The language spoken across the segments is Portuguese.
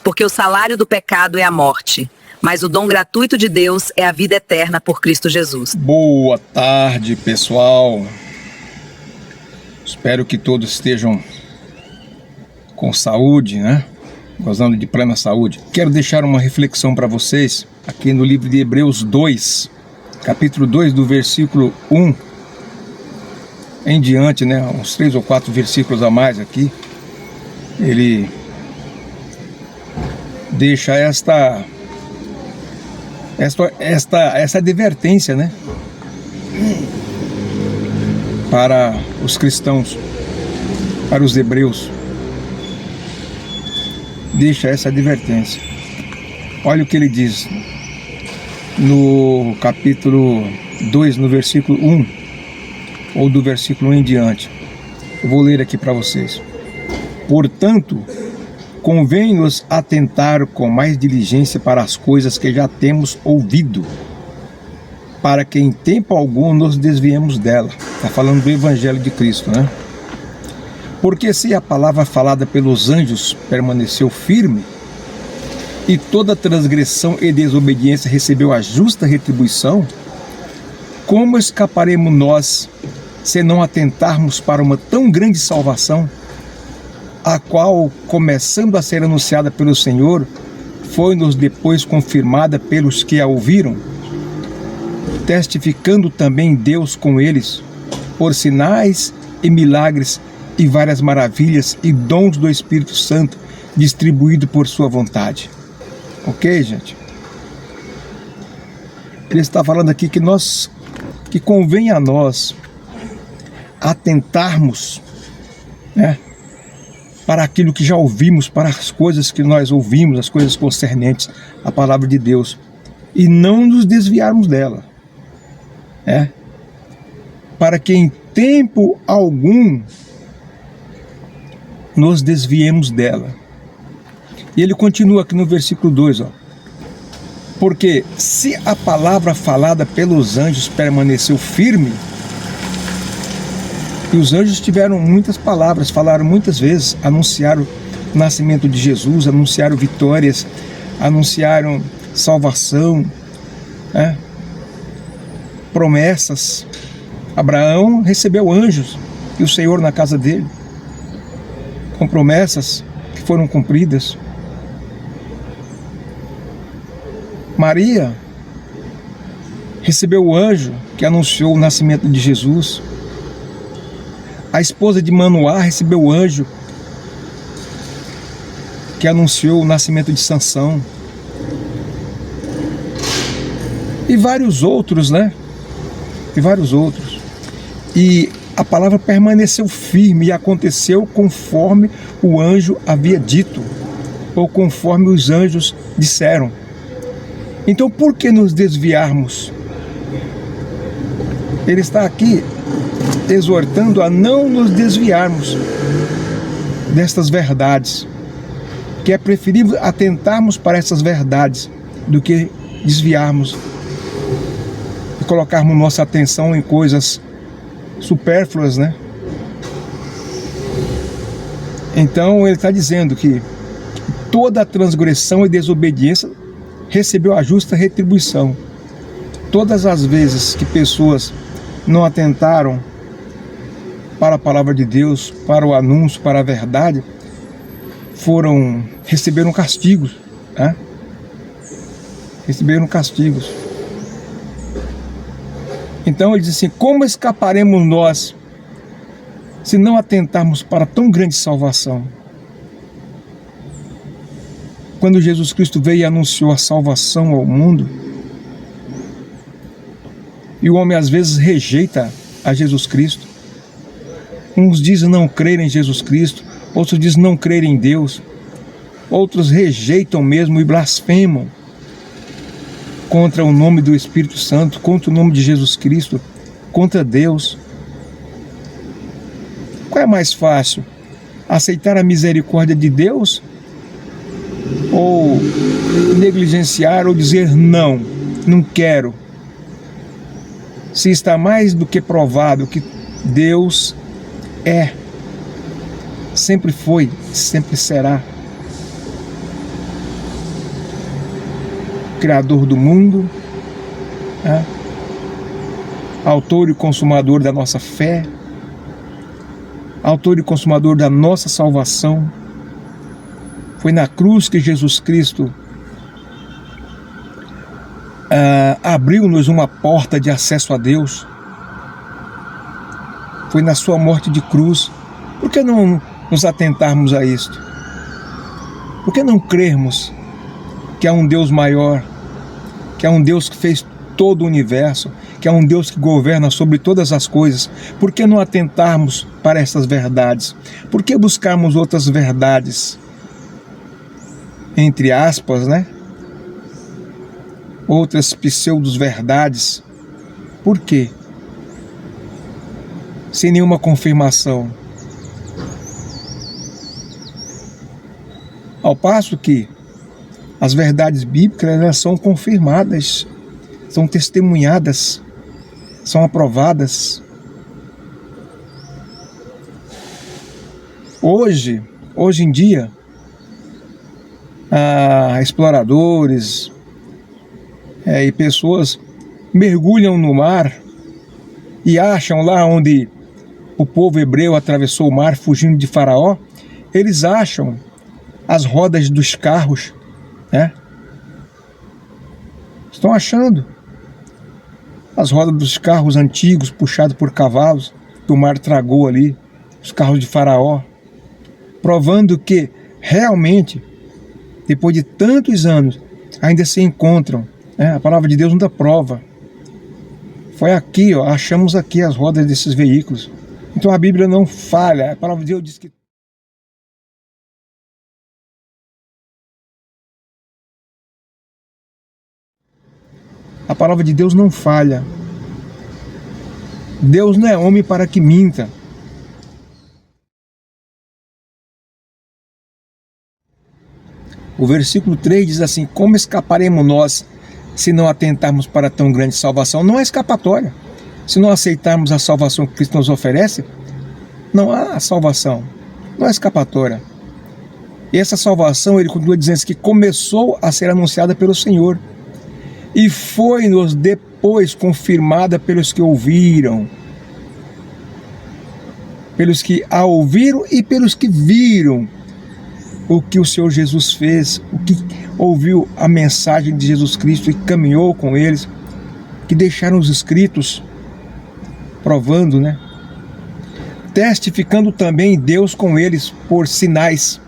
Porque o salário do pecado é a morte, mas o dom gratuito de Deus é a vida eterna por Cristo Jesus. Boa tarde, pessoal. Espero que todos estejam com saúde, né? Gozando de plena saúde. Quero deixar uma reflexão para vocês aqui no livro de Hebreus 2, capítulo 2, do versículo 1 em diante, né? Uns 3 ou 4 versículos a mais aqui. Ele deixa essa advertência, né? Para os cristãos, para os hebreus. Deixa essa advertência. Olha o que ele diz no capítulo 2, no versículo 1, ou do versículo 1 em diante. Eu vou ler aqui para vocês. Portanto, convém-nos atentar com mais diligência para as coisas que já temos ouvido, para que em tempo algum nos desviemos dela. Está falando do Evangelho de Cristo, né? Porque se a palavra falada pelos anjos permaneceu firme, e toda transgressão e desobediência recebeu a justa retribuição, como escaparemos nós, se não atentarmos para uma tão grande salvação, a qual, começando a ser anunciada pelo Senhor, foi-nos depois confirmada pelos que a ouviram, testificando também Deus com eles, por sinais e milagres e várias maravilhas e dons do Espírito Santo distribuído por sua vontade. Ok, gente? Ele está falando aqui que convém a nós atentarmos, né, para aquilo que já ouvimos, para as coisas que nós ouvimos, as coisas concernentes à palavra de Deus, e não nos desviarmos dela, né? Para que em tempo algum nos desviemos dela. E ele continua aqui no versículo 2, ó. Porque se a palavra falada pelos anjos permaneceu firme, e os anjos tiveram muitas palavras, falaram muitas vezes, anunciaram o nascimento de Jesus, anunciaram vitórias, anunciaram salvação, né? Promessas. Abraão recebeu anjos e o Senhor na casa dele, com promessas que foram cumpridas. Maria recebeu o anjo que anunciou o nascimento de Jesus. A esposa de Manoá recebeu o anjo que anunciou o nascimento de Sansão. E vários outros, né? E vários outros. E a palavra permaneceu firme e aconteceu conforme o anjo havia dito, ou conforme os anjos disseram. Então, por que nos desviarmos? Ele está aqui exortando a não nos desviarmos destas verdades, que é preferível atentarmos para essas verdades do que desviarmos e colocarmos nossa atenção em coisas supérfluas, né? Então ele está dizendo que toda transgressão e desobediência recebeu a justa retribuição. Todas as vezes que pessoas não atentaram para a palavra de Deus, para o anúncio, para a verdade, receberam castigos, né? Receberam castigos. Então ele diz assim: como escaparemos nós se não atentarmos para tão grande salvação? Quando Jesus Cristo veio e anunciou a salvação ao mundo, e o homem às vezes rejeita a Jesus Cristo. Uns dizem não crer em Jesus Cristo, outros dizem não crer em Deus, outros rejeitam mesmo e blasfemam contra o nome do Espírito Santo, contra o nome de Jesus Cristo, contra Deus. Qual é mais fácil? Aceitar a misericórdia de Deus? Ou negligenciar ou dizer não, não quero? Se está mais do que provado que Deus sempre foi, sempre será Criador do mundo, né? Autor e consumador da nossa fé, autor e consumador da nossa salvação. Foi na cruz que Jesus Cristo abriu-nos uma porta de acesso a Deus. Foi na sua morte de cruz. Por que não nos atentarmos a isto? Por que não crermos que há um Deus maior, que há um Deus que fez todo o universo, que há um Deus que governa sobre todas as coisas? Por que não atentarmos para essas verdades? Por que buscarmos outras verdades, entre aspas, né? Outras pseudos-verdades? Por quê? Sem nenhuma confirmação. Ao passo que as verdades bíblicas, elas são confirmadas, são testemunhadas, são aprovadas. Hoje em dia, exploradores e pessoas mergulham no mar e acham lá onde o povo hebreu atravessou o mar fugindo de Faraó, eles acham as rodas dos carros, né? Estão achando as rodas dos carros antigos puxados por cavalos que o mar tragou ali, os carros de Faraó, provando que realmente, depois de tantos anos, ainda se encontram, né? A palavra de Deus não dá prova. Foi aqui, ó, achamos aqui as rodas desses veículos. Então a Bíblia não falha. A palavra de Deus diz que a palavra de Deus não falha. Deus não é homem para que minta. O versículo 3 diz assim: como escaparemos nós se não atentarmos para tão grande salvação? Não há escapatória. Se não aceitarmos a salvação que Cristo nos oferece, não há salvação, não há escapatória. E essa salvação, ele continua dizendo que começou a ser anunciada pelo Senhor e foi-nos depois confirmada pelos que ouviram, pelos que a ouviram e pelos que viram o que o Senhor Jesus fez, o que ouviu a mensagem de Jesus Cristo e caminhou com eles, que deixaram os escritos provando, né? Testificando também Deus com eles por sinais.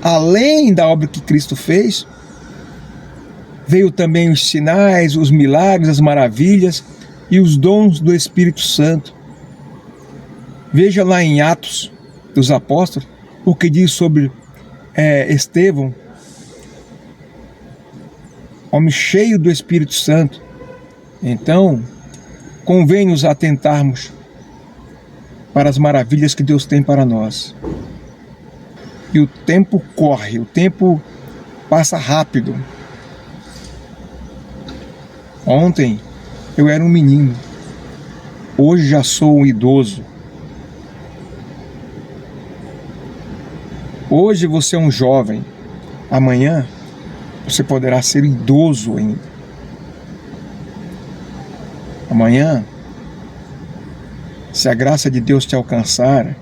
Além da obra que Cristo fez, veio também os sinais, os milagres, as maravilhas e os dons do Espírito Santo. Veja lá em Atos dos Apóstolos o que diz sobre Estevão, homem cheio do Espírito Santo. Então, convém nos atentarmos para as maravilhas que Deus tem para nós. E o tempo corre, o tempo passa rápido. Ontem eu era um menino, hoje já sou um idoso. Hoje você é um jovem, amanhã você poderá ser idoso ainda. Amanhã, se a graça de Deus te alcançar,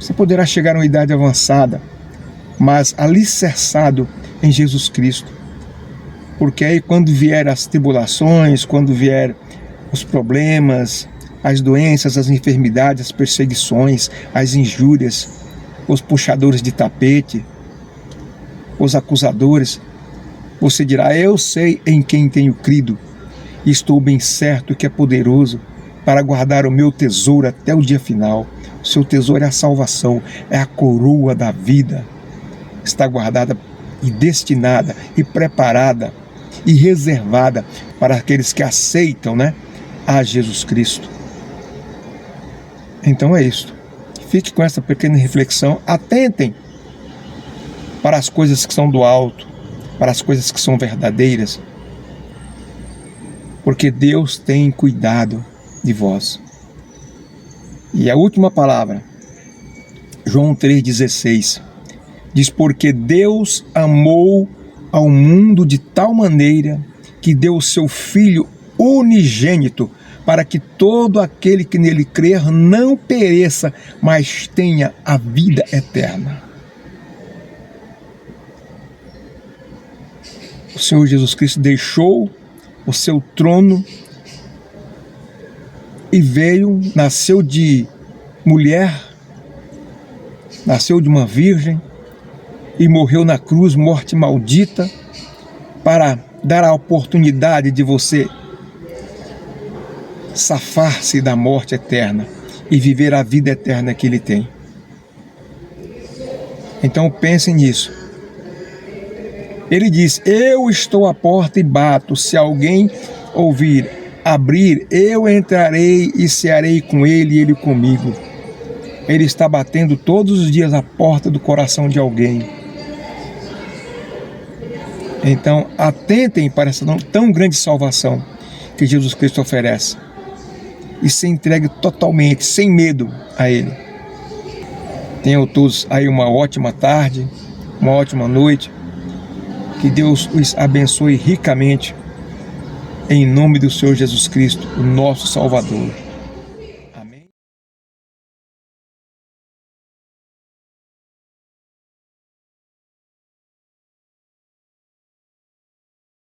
você poderá chegar a uma idade avançada, mas alicerçado em Jesus Cristo. Porque aí quando vier as tribulações, quando vier os problemas, as doenças, as enfermidades, as perseguições, as injúrias, os puxadores de tapete, os acusadores, você dirá: eu sei em quem tenho crido, e estou bem certo que é poderoso para guardar o meu tesouro até o dia final. O seu tesouro é a salvação, é a coroa da vida. Está guardada e destinada e preparada e reservada para aqueles que aceitam, né, a Jesus Cristo. Então é isto. Fique com essa pequena reflexão. Atentem para as coisas que são do alto, para as coisas que são verdadeiras, porque Deus tem cuidado de vós. E a última palavra, João 3,16, diz: porque Deus amou ao mundo de tal maneira que deu o seu Filho unigênito, para que todo aquele que nele crer não pereça, mas tenha a vida eterna. O Senhor Jesus Cristo deixou o seu trono e veio, nasceu de mulher, nasceu de uma virgem e morreu na cruz, morte maldita, para dar a oportunidade de você safar-se da morte eterna e viver a vida eterna que Ele tem. Então pense nisso. Ele diz: eu estou à porta e bato, se alguém abrir, eu entrarei e cearei com ele e ele comigo. Ele está batendo todos os dias a porta do coração de alguém. Então, atentem para essa tão grande salvação que Jesus Cristo oferece e se entregue totalmente, sem medo a Ele. Tenham todos aí uma ótima tarde, uma ótima noite. Que Deus os abençoe ricamente, em nome do Senhor Jesus Cristo, o nosso Salvador.